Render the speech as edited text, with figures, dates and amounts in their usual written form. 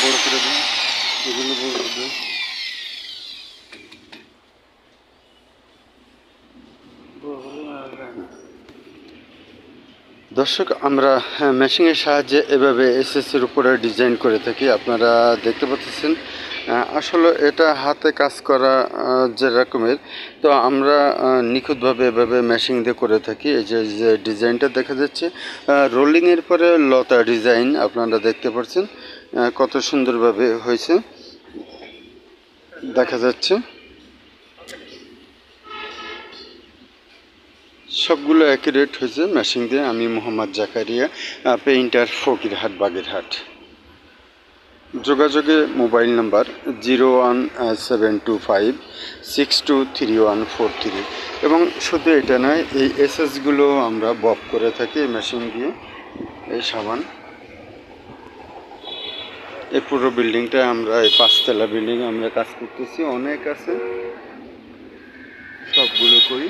বড় করে দেন, এগুলো বড় করে দেন। দর্শক, আমরা মেশিনের সাহায্যে এভাবে এসএসের উপরে ডিজাইন করে থাকি। আপনারা দেখতে পাচ্ছেন আসলে এটা হাতে কাজ করা যে রকমের, তো আমরা নিখুঁতভাবে এভাবে মেশিন দিয়ে করে থাকি। এই যে ডিজাইনটা দেখা যাচ্ছে রোলিংয়ের পরে লতা ডিজাইন আপনারা দেখতে পাচ্ছেন কত সুন্দরভাবে হয়েছে দেখা যাচ্ছে। সবগুলো একই রেট হয়েছে মেশিন দিয়ে। আমি মোহাম্মদ জাকারিয়া, পেইন্টার, ফকিরহাট, বাগেরহাট। যোগাযোগে মোবাইল নাম্বার 01725623143 এবং শুধু এটা নয়, এই এসএসগুলো আমরা বব করে থাকি এই মেশিন দিয়ে। এই সাবান, এই পুরো বিল্ডিংটা আমরা, এই 5 তলা বিল্ডিং আমরা কাজ করতেছি, অনেক আছে, সবগুলো করি।